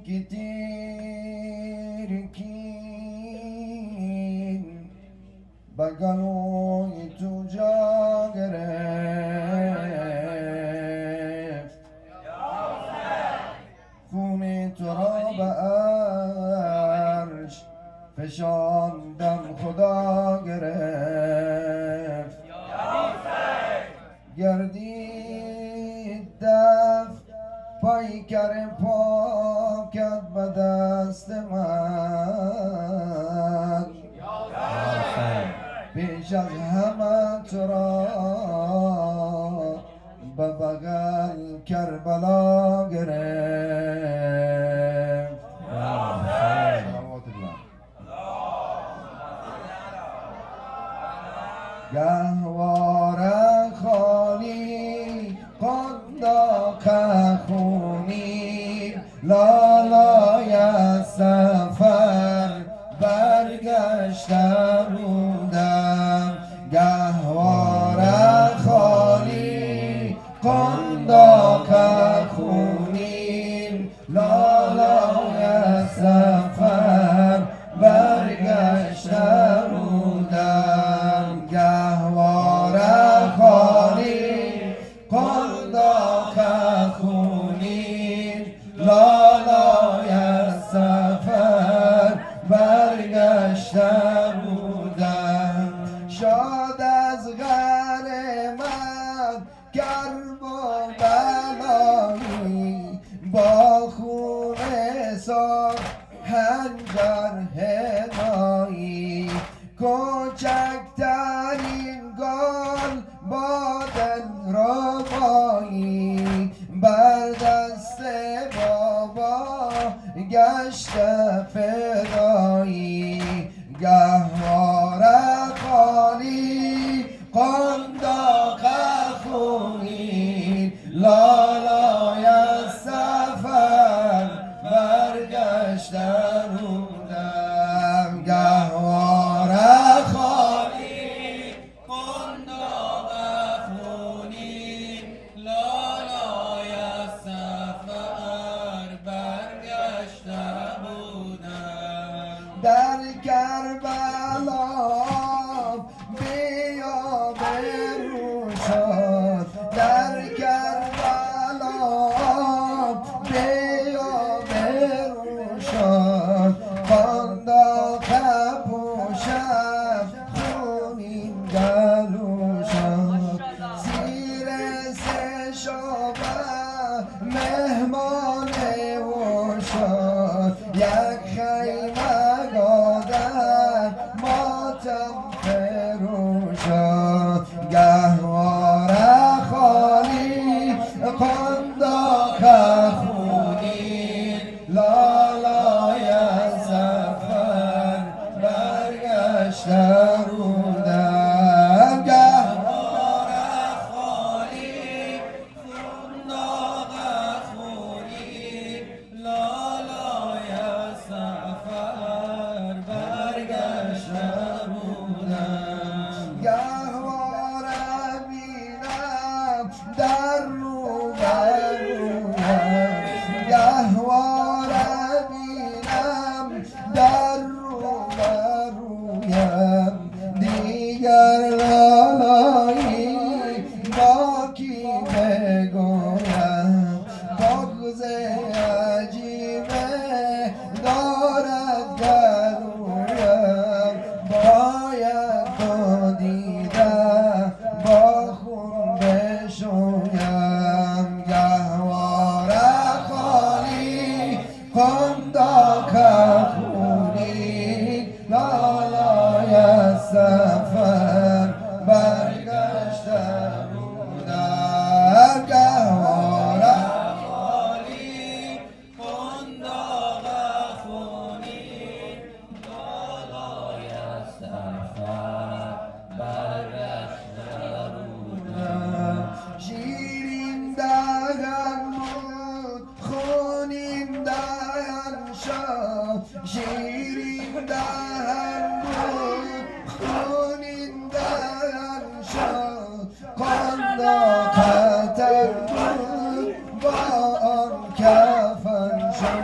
کتیر کین بگلوی تو جا گرفت خون تو را به عرش فشاندم خدا گرفت گردید دف پیکر پاکت به دست من پیش از همه تو را به بغل کربلا گرفت. صلوات الله. گهواره خالی قنداق خونی لالای سفر برگشته بودم. گهواره خالی قنداق خونی لالای سفر برگشته بودم. گهواره خالی قنداق خونین لالای سفر برگشته بودم. شاد از غر من کرب و بلایی با خون سرخ هنجر هنایی کوچکترین گل با دل ربایی بر دست بابا گشت فدایی. گهواره خالی قنداق خونین لالای سفر برگشته بودم. گهواره خالی قنداق خونین لالای سفر برگشته بودم. در کربلا بیا برو شد، در کربلا بیا برو شد، قنداق پوشد خونین گلو شد. زیر سه شعبه مهمان او شد، یک خیمه گادر ماتم فرو شد. گهواره خالی قنداق خونین لالای سفر برگشته بودم. گهواره خالی قنداق خونین لالای سفر برگشته بودم. گهواره بینم در رو برویم، گهواره بینم در رو برویم. دیگر لالایی با کی بگویم، بغض عجیبه دارد گلویم. باید تو دیده با خون بشویم. گهواره خالی قنداق خونین لالای سفر برگشته بودم. گهواره خالی قنداق خونین لالای سفر برگشته بودم. شیرین دهن بود خونین دهن شد، شیرین دهن بود خونین دهن شد. قنداق بود با آن کفن شد.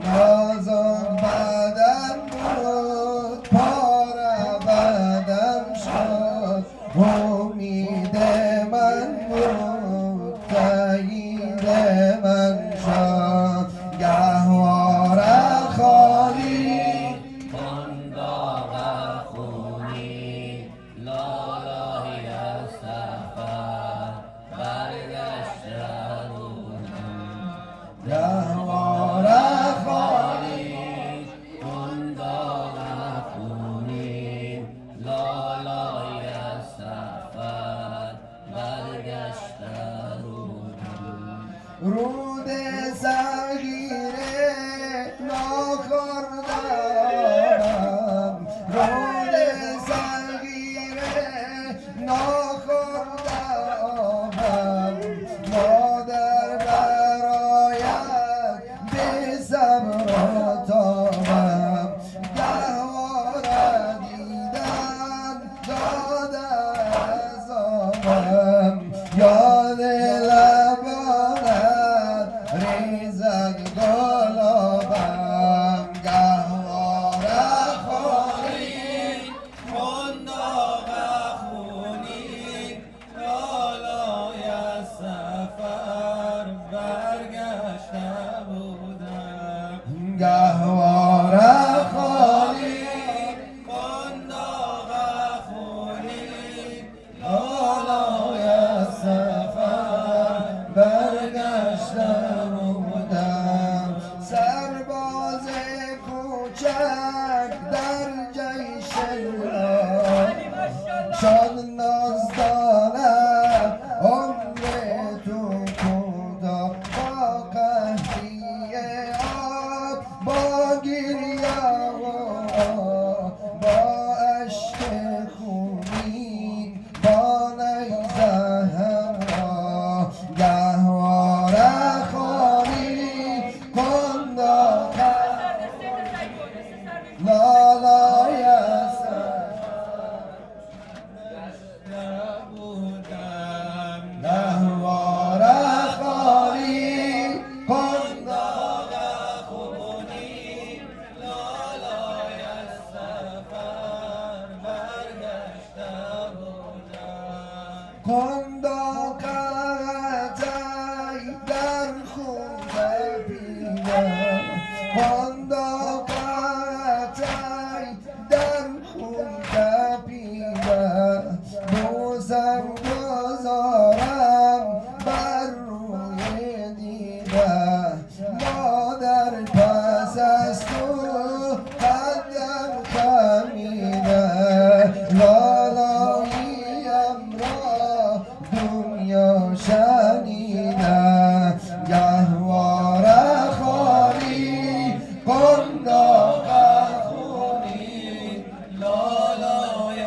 نازک بدن بود پاره بدن شد امید من بود تایید من شد گهواره خالی بنداغ خونی لالای سفر برگشت گهواره خالی بنداغ خونی لالای سفر برگشت رود صغیره ناخوردم رود صغیره ناخوردم مادر برایت به صبر و تابم گهواره دیدن داده عذابم یاد ریزد گلابم گهواره خالی بنداغ خونی لالای سفر برگشته بودم گهواره خالی بنداغ خونی لالای سفر برگشته بودم سرباز کوچک در جیش الله شاد ناز دارد عمر تو کوتاه با قحطی آب با گریه و با اشک خونین با نیزه همراه گهواره خالی بنداغ لالای بودم گهواره خالی بنداغ خونی لالای سفر برگشته بودم کنداقتای در خون پیده کنداقتای در خون پیده بوسم گذارم بر روی دیده مادر پس از تو قدم خمیده لالاییم را دنیا شنیده گهواره خالی بنداغ خونی لالای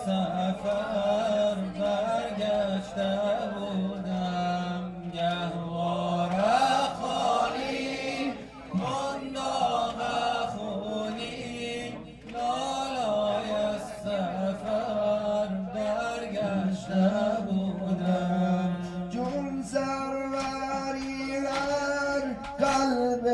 سفر برگشته بودم گهواره خالی بنداغ خونی لالای سفر برگشته بودم جون سروری هر قلب